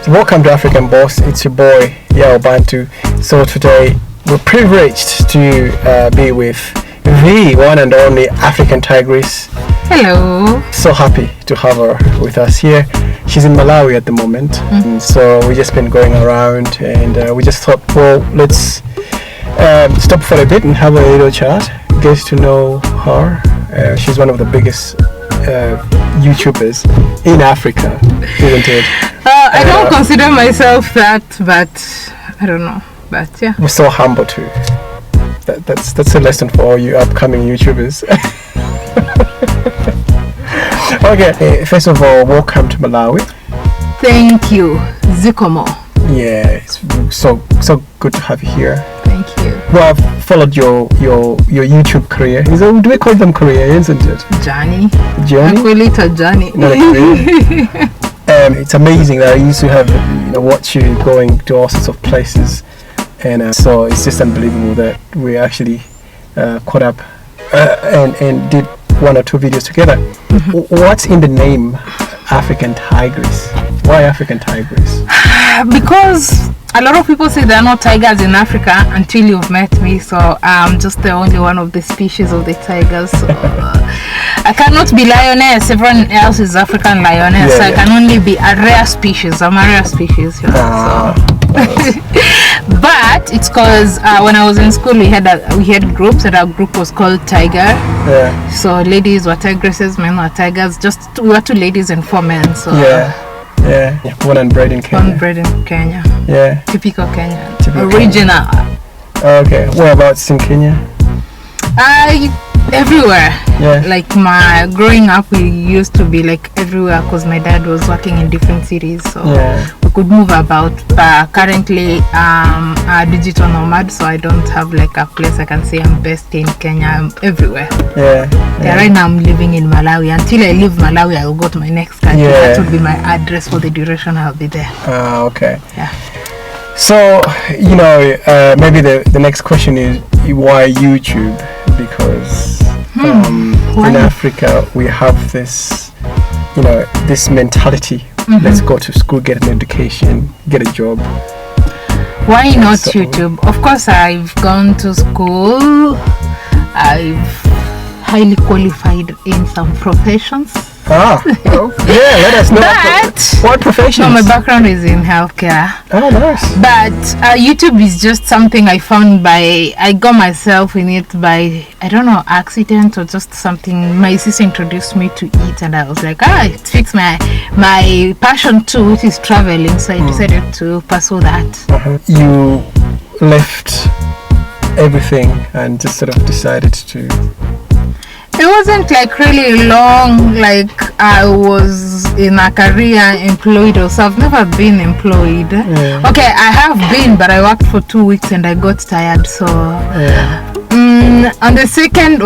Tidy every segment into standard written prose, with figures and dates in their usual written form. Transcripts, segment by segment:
Welcome to African Boss. It's your boy Yao Bantu. So today we're privileged to be with the one and only African Tigress. Hello. So happy to have her with us here. She's in Malawi at the moment, and so we just been going around, and we just thought, well, let's stop for a bit and have a little chat, get to know her. She's one of the biggest YouTubers in Africa, isn't it? I don't consider myself that, but I don't know. But yeah, we're so humble too. That's a lesson for all you upcoming YouTubers. Okay, first of all, welcome to Malawi. Thank you, Zikomo. Yeah, it's so good to have you here. Thank you. Well, I've followed your YouTube career. Do we call them career, isn't it? Journey. Journey? I call it a journey. Not a career. It's amazing that I used to have watch you going to all sorts of places, and so it's just unbelievable that we actually caught up and did one or two videos together. What's in the name African Tigress? Why African Tigress? Because a lot of people say there are no tigers in Africa until you've met me, so I'm just the only one of the species of the tigers. So I cannot be lioness. Everyone else is African lioness. So I can only be a rare species. I'm a rare species. So. But it's because when I was in school, we had groups, and our group was called Tiger. Yeah. So ladies were tigresses, men were tigers. Just we were 2 ladies and 4 men. So yeah. Born and bred in Kenya. Born and bred in Kenya. Yeah. Typical Kenyan. Original. Okay. Whereabouts in Kenya? Everywhere. Yeah. Like my growing up, we used to be like everywhere because my dad was working in different cities, so we could move about. But currently, I'm a digital nomad, so I don't have like a place I can say I'm best in Kenya. I'm everywhere. Yeah. Right now, I'm living in Malawi. Until I leave Malawi, I will go to my next country. That would be my address for the duration I'll be there. Okay. Yeah. So maybe the next question is why YouTube? Because in Africa we have this this mentality, let's go to school, get an education, get a job. Why not YouTube? Of course, I've gone to school. I've highly qualified in some professions. Let us know. But what professions? No, my background is in healthcare. Oh, nice. But YouTube is just something I found I got myself in it by, I don't know, accident or just something. My sister introduced me to it, and I was like, it fits my passion too, which is traveling. So I decided to pursue that. You left everything and just sort of decided to... It wasn't like really long, like I was in a career employed, or so I've never been employed. Yeah. Okay, I have been, but I worked for 2 weeks and I got tired. So on the second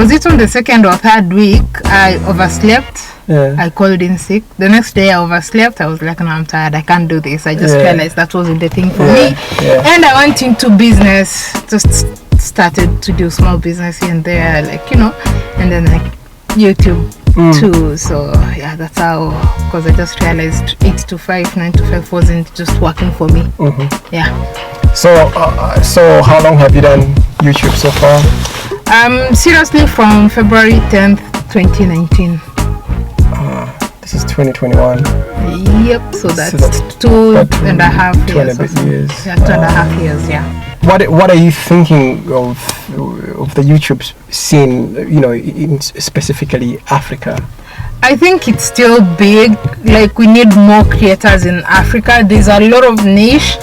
or third week, I overslept. Yeah. I called in sick. The next day I overslept. I was like, no, I'm tired. I can't do this. I just realized that wasn't the thing for me. Yeah. And I went into business, just started to do small business here and there, and then like YouTube too. So that's how, because I just realized 8 to 5, 9 to 5 wasn't just working for me. So how long have you done YouTube so far? Seriously, from February 10th 2019. This is 2021. Yep. So that's 2.5 years. Yeah, 2.5 years. Yeah. What are you thinking of the YouTube scene, in specifically Africa? I think it's still big. Like, we need more creators in Africa. There's a lot of niche.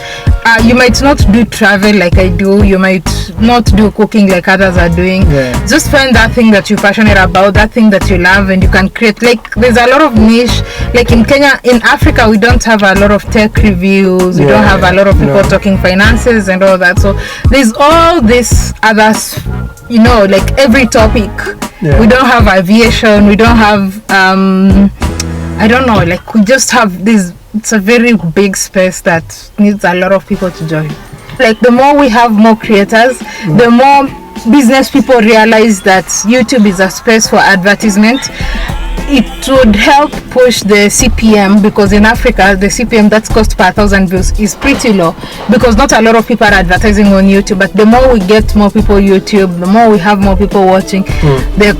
You might not do travel like I do. You might not do cooking like others are doing. Just find that thing that you're passionate about, that thing that you love, and you can create. Like, there's a lot of niche. Like in Kenya, in Africa, we don't have a lot of tech reviews. We don't have a lot of people talking finances and all that. So there's all this others, like every topic. We don't have aviation. We don't have I don't know, like we just have this. It's a very big space that needs a lot of people to join. Like, the more we have more creators, the more business people realize that YouTube is a space for advertisement. it would help push the CPM, because in Africa the CPM, that's cost per 1,000 views, is pretty low because not a lot of people are advertising on YouTube. But the more we get more people YouTube, the more we have more people watching, the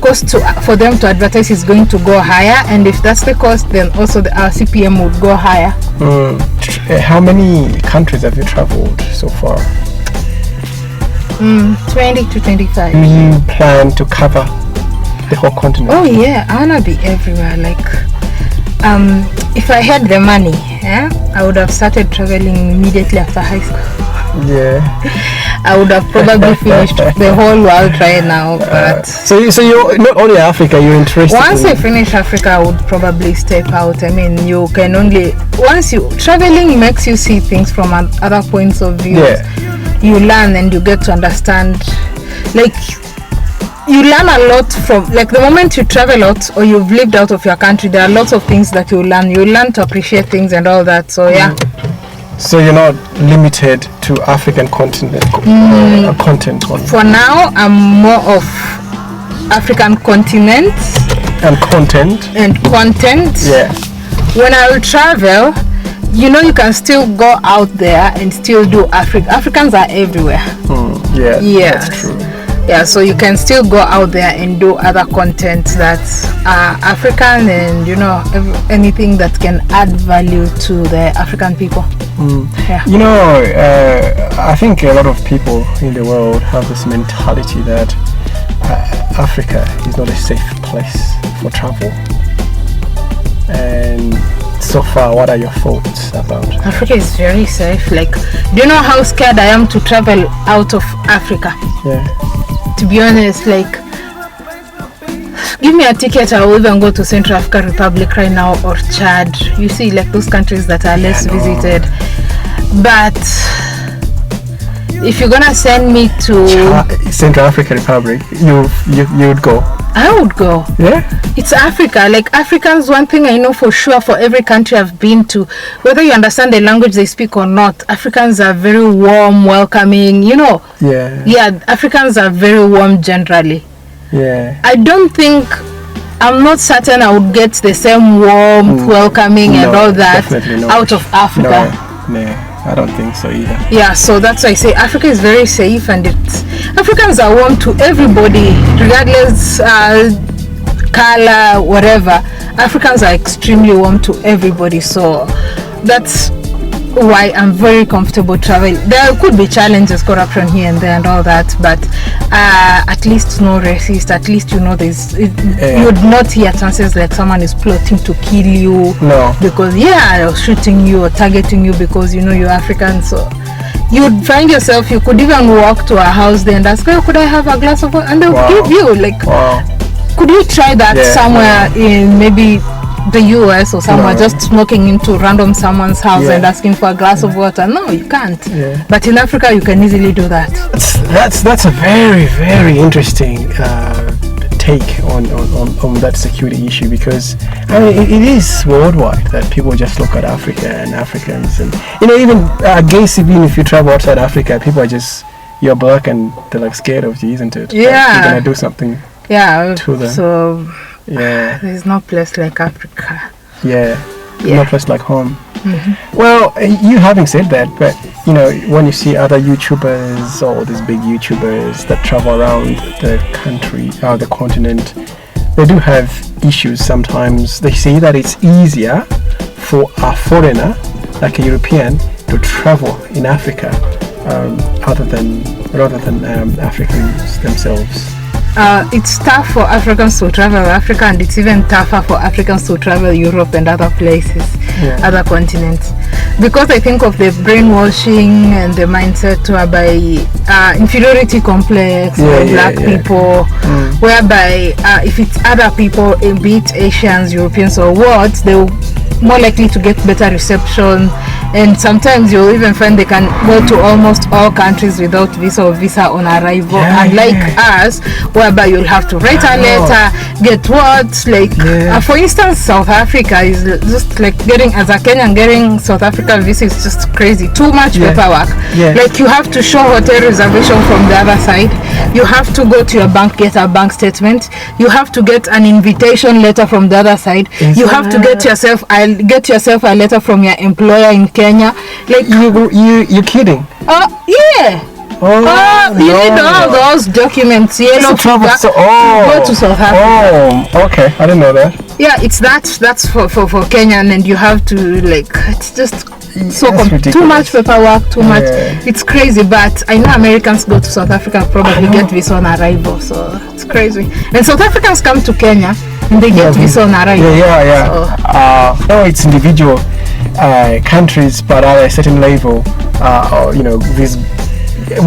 cost for them to advertise is going to go higher, and if that's the cost, then also our CPM would go higher. How many countries have you traveled so far? 20 to 25. Do you plan to cover the whole continent? Oh yeah, I wanna be everywhere. Like, if I had the money, I would have started traveling immediately after high school. Yeah. I would have probably finished the whole world right now. But so you're not only Africa, you're interested. Once I finish Africa, I would probably step out. I mean, you can only traveling makes you see things from other points of view. Yeah. You learn and you get to understand. Like, you learn a lot from, like, the moment you travel out or you've lived out of your country, there are lots of things that you learn. You learn to appreciate things and all that. So yeah. So you're not limited to African continent content. For now, I'm more of African continent and content. Yeah. When I will travel, you can still go out there and still do Africa. Africans are everywhere. Yeah, that's true. Yeah, so you can still go out there and do other content that's African, and anything that can add value to the African people. Yeah. I think a lot of people in the world have this mentality that Africa is not a safe place for travel. And so far, what are your thoughts about Africa? Is very safe. Like, do you know how scared I am to travel out of Africa? Yeah. To be honest, like, give me a ticket, I will even go to Central African Republic right now, or Chad. You see, like, those countries that are less visited. But if you're gonna send me to Central African Republic, you would go? I would go. Yeah? It's Africa. Like, Africans, one thing I know for sure, for every country I've been to, whether you understand the language they speak or not, Africans are very warm, welcoming, Yeah, Africans are very warm generally. Yeah. I'm not certain I would get the same warmth, welcoming and all that out of Africa. No, I don't think so either. Yeah, so that's why I say Africa is very safe, and Africans are warm to everybody, regardless color, whatever. Africans are extremely warm to everybody, so that's why I'm very comfortable traveling. There could be challenges, corruption here and there and all that, but at least no racist. At least you would not hear chances like someone is plotting to kill you. No. Because or shooting you or targeting you because you're African. So you'd find yourself, you could even walk to a house there and ask, could I have a glass of water? And they'll give you, like, could you try that somewhere in maybe the US or somewhere, just smoking into random someone's house and asking for a glass of water? No, you can't. But in Africa, you can easily do that. That's a very, very interesting take on that security issue, because I mean it is worldwide that people just look at Africa and Africans, and even against, even if you travel outside Africa, people are just, you're black and they're like scared of you, isn't it? Yeah. Like, you're gonna do something. Yeah. To them. So there's no place like Africa. No place like home. Well, you having said that, but when you see other YouTubers or these big YouTubers that travel around the country or the continent, they do have issues sometimes. They say that it's easier for a foreigner, like a European, to travel in Africa rather than Africans themselves. It's tough for Africans to travel Africa, and it's even tougher for Africans to travel Europe and other places, other continents, because I think of the brainwashing and the mindset whereby inferiority complex for black people, whereby if it's other people, be it Asians, Europeans or what, they're more likely to get better reception, and sometimes you'll even find they can go to almost all countries without visa or visa on arrival, unlike us, whereby you'll have to write a letter, get what, like for instance, South Africa is just like getting, as a Kenyan, getting South African visa is just crazy, too much paperwork. Like you have to show hotel reservation from the other side, you have to go to your bank, get a bank statement, you have to get an invitation letter from the other side, you have to get yourself a letter from your employer in Kenya. Like you're kidding? Yeah. You need all those documents. Yellow fever. Go to South Africa. Oh, okay. I didn't know that. Yeah, it's that's for Kenyan, and you have to, like, it's just too much paperwork, too much. It's crazy, but I know Americans go to South Africa, probably get visa on arrival, so it's crazy. And South Africans come to Kenya and they get visa on arrival. No, it's individual countries, but at a certain level, these,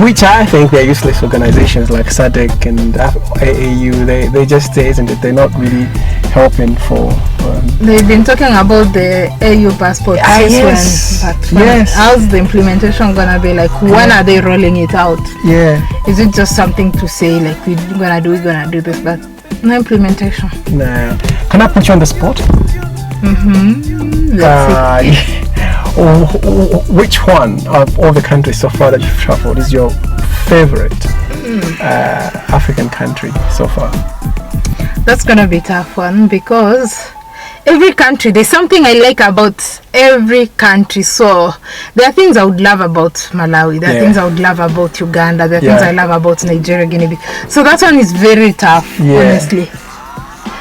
which I think they're useless organizations like SADC and AAU. They just say, isn't it? They're not really helping for. They've been talking about the AU passport. How's the implementation gonna be like? When are they rolling it out? Is it just something to say like we're gonna do this, but no implementation? No. Can I put you on the spot? Which one of all the countries so far that you've traveled is your favorite African country so far? That's gonna be a tough one, because every country, there's something I like about every country. So there are things I would love about Malawi, there are things I would love about Uganda, there are things I love about Nigeria, Guinea. So that one is very tough, honestly.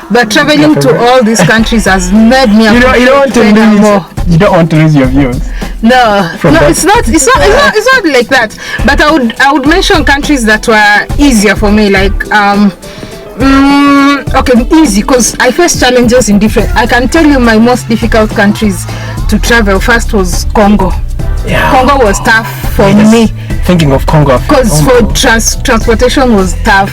But traveling to all these countries has made me you don't want to lose your views. It's not like that. But I would mention countries that were easier for me, like easy, because I faced challenges in different. I can tell you my most difficult countries to travel. First was Congo. Congo was tough for me. Thinking of Congo, because for transportation was tough.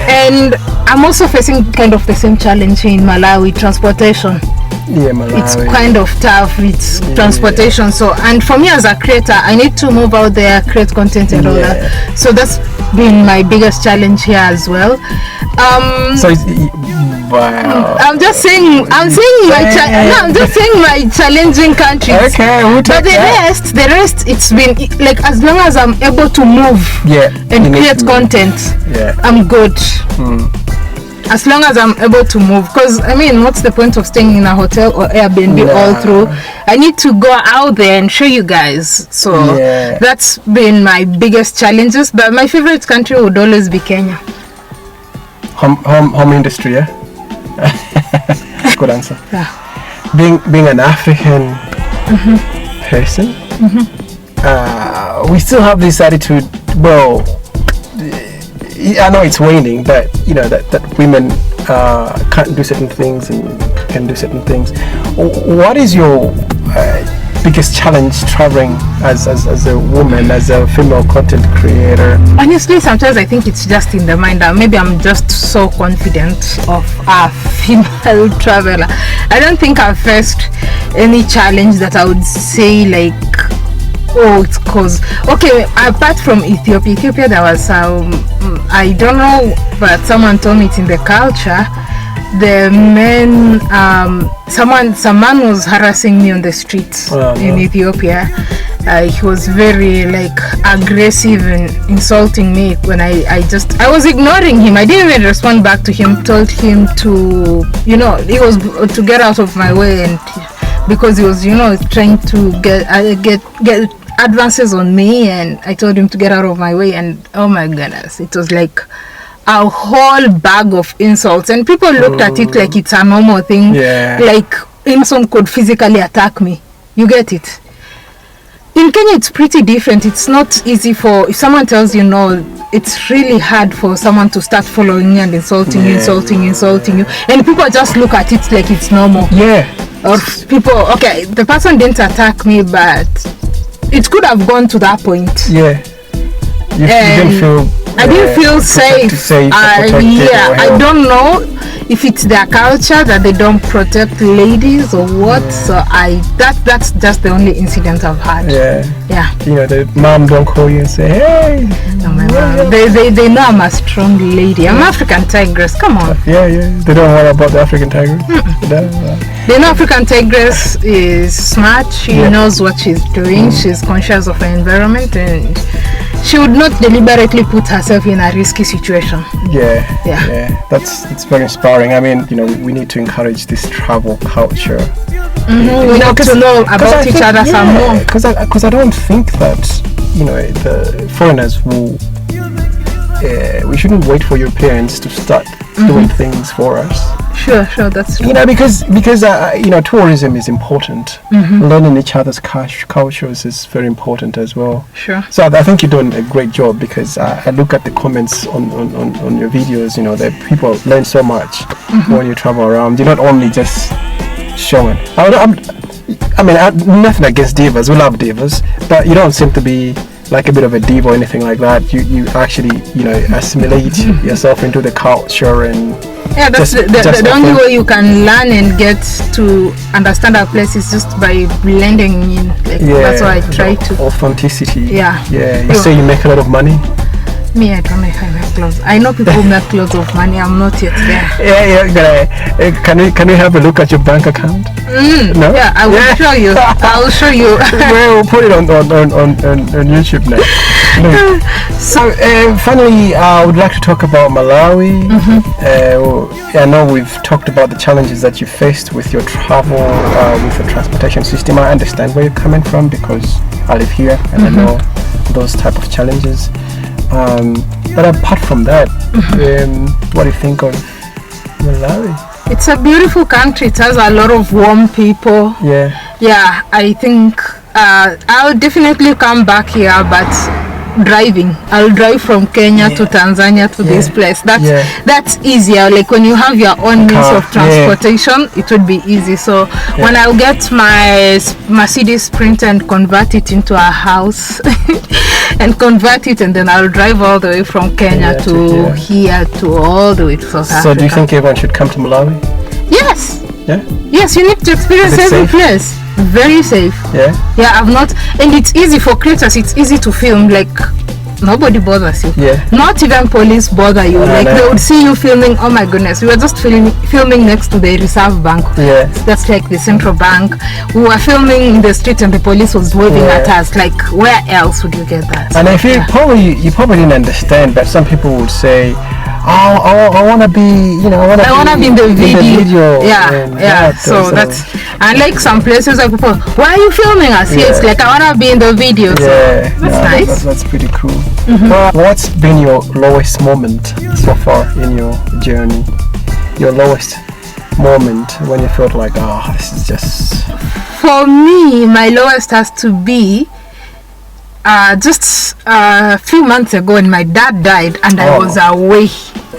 And I'm also facing kind of the same challenge in Malawi, transportation. Malawi. It's kind of tough, it's transportation. So, and for me as a creator, I need to move out there, create content and all that. So that's been my biggest challenge here as well. Wow. I'm just saying my challenging countries. Okay, but the rest, it's been like, as long as I'm able to move and create content, I'm good. As long as I'm able to move, because I mean, what's the point of staying in a hotel or Airbnb all through? I need to go out there and show you guys. So that's been my biggest challenges. But my favorite country would always be Kenya. Home industry, Good answer. Being an African person, we still have this attitude. Well, I know it's waning, but that women can't do certain things and can do certain things. What is your biggest challenge traveling as a woman, as a female content creator? Honestly, sometimes I think it's just in the mind. Maybe I'm just so confident of a female traveler. I don't think I've faced any challenge that I would say like, it's cause apart from Ethiopia there was I don't know, but someone told me it's in the culture. The men, some man was harassing me on the streets in Ethiopia. He was very like aggressive and insulting me when I was ignoring him. I didn't even respond back to him. Told him to, he was to get out of my way, and because he was, trying to get advances on me, and I told him to get out of my way, and oh my goodness, it was like a whole bag of insults, and people looked at it like it's a normal thing, like someone could physically attack me. You get it? In Kenya it's pretty different. It's not easy if someone tells you no, it's really hard for someone to start following you and insulting you, and people just look at it like it's normal. Or people, the person didn't attack me, but it could have gone to that point. You didn't feel I didn't feel safe. I don't know if it's their culture that they don't protect ladies or what. So that's just the only incident I've had. Yeah. The mom don't call you and say, hey. No, my mom. They know I'm a strong lady. I'm African Tigress. Come on. Yeah. They don't worry about the African Tigress. They know African Tigress is smart. She knows what she's doing. She's conscious of her environment, and she would not deliberately put herself in a risky situation. Yeah. That's very inspiring. I mean, we need to encourage this travel culture. We need to know about each other some more. Because I don't think that the foreigners will. We shouldn't wait for Europeans to start doing things for us. Sure, that's true. Because tourism is important. Learning each other's cultures is very important as well. Sure. So I think you're doing a great job, because I look at the comments on your videos. That people learn so much when you travel around. You're not only just showing. Nothing against divas. We love divas, but you don't seem to be like a bit of a diva or anything like that. You actually assimilate yourself into the culture, and that's the only way you can learn and get to understand a place is just by blending in. That's why I try to. Authenticity. You say you make a lot of money. Me, I don't know if I make clothes. I know people who make lots of money. I'm not yet there. Can we have a look at your bank account? No? Yeah, I will show you. I'll show you. We'll put it on YouTube now. So finally, I would like to talk about Malawi. I know we've talked about the challenges that you faced with your travel, with the transportation system. I understand where you're coming from, because I live here and I know those type of challenges. But apart from that, what do you think of Malawi? It's a beautiful country. It has a lot of warm people. Yeah, I think I'll definitely come back here, but driving. I'll drive from Kenya to Tanzania to this place. That's easier. Like when you have your own means of transportation, it would be easy. So when I'll get my Mercedes Sprinter and convert it into a house and convert it, and then I'll drive all the way from Kenya to here to all the way to South Africa. So do you think everyone should come to Malawi? Yes. Yeah? Yes, you need to experience every place. Very safe. Yeah, I've not, and it's easy for creators. It's easy to film. Like nobody bothers you. Not even police bother you. They would see you filming. Oh my goodness, we were just filming next to the Reserve Bank. That's like the central bank. We were filming in the street, and the police was waving at us. Like, where else would you get that? And I feel you probably didn't understand, but some people would say, I want to be, I want to be in the video. So that's, and like some places, like people, why are you filming us? It's like, I want to be in the video. So that's nice. That's pretty cool. What's been your lowest moment so far in your journey? Your lowest moment when you felt like, this is just... For me, my lowest has to be just a few months ago when my dad died and I was away.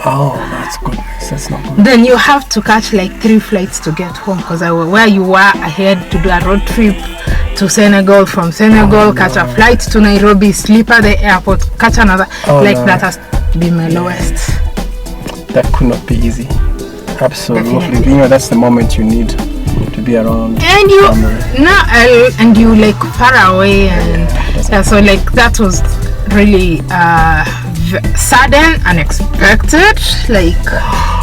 That's good. That's not good. Then you have to catch like 3 flights to get home, because where you were, I had to do a road trip to Senegal, from Senegal catch a flight to Nairobi, sleep at the airport, catch another. That has been my lowest. That could not be easy. Absolutely. Definitely. That's the moment you need to be around and you family. And you like far away, and so like that was really sudden, unexpected. Like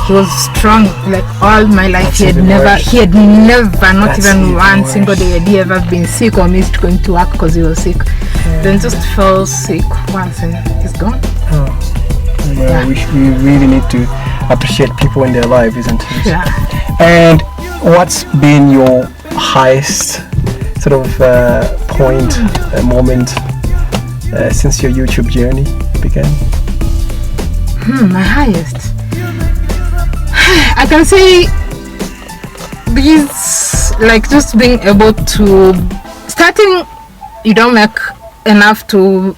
he was strong like all my life. He had never not even one single day had he ever been sick or missed going to work because he was sick. Then just fell sick once and he's gone. We really need to appreciate people in their life, isn't it? And what's been your highest sort of moment since your YouTube journey began? My highest, I can say these, like just being able to starting, you don't make enough to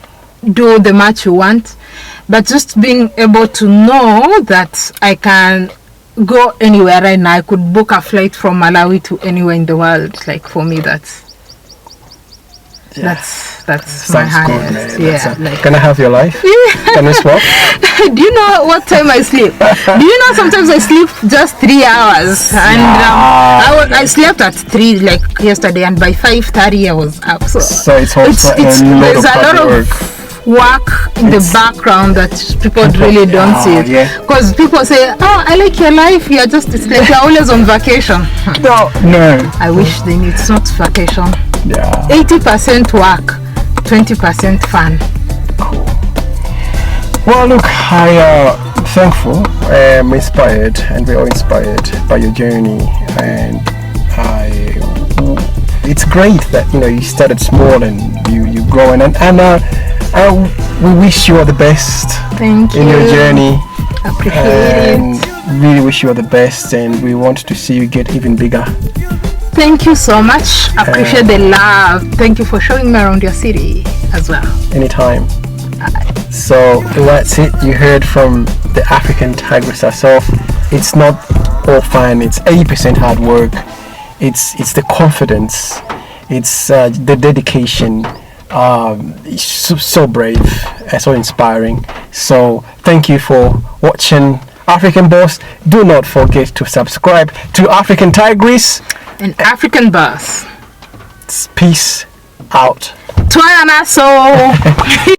do the much you want, but just being able to know that I can go anywhere right now. I could book a flight from Malawi to anywhere in the world. Like for me, that's That's my Sounds good, highest. man. Yeah. Can I have your life? Can we swap? Do you know what time I sleep? Do you know sometimes I sleep just 3 hours, and I slept at 3 like yesterday, and by 5:30 I was up. So it's also there's a lot of work in the background that people really don't see it. Because people say, oh, I like your life, it's like you're always on vacation. No. I wish they knew it's not vacation. Yeah. 80% work, 20% fun. Cool. Well, look, I'm thankful, inspired, and we're all inspired by your journey, and it's great that you started small and you growing, and we wish you all the best. Thank you. In your journey. Appreciate it. Really wish you all the best, and we want to see you get even bigger. Thank you so much. Appreciate the love. Thank you for showing me around your city as well. Anytime. So that's it. You heard from the African Tigress herself. It's not all fun. It's 80% hard work. It's the confidence. It's the dedication. So brave, so inspiring. So thank you for watching African Boss. Do not forget to subscribe to African Tigress and African Boss. Peace out. Twana so.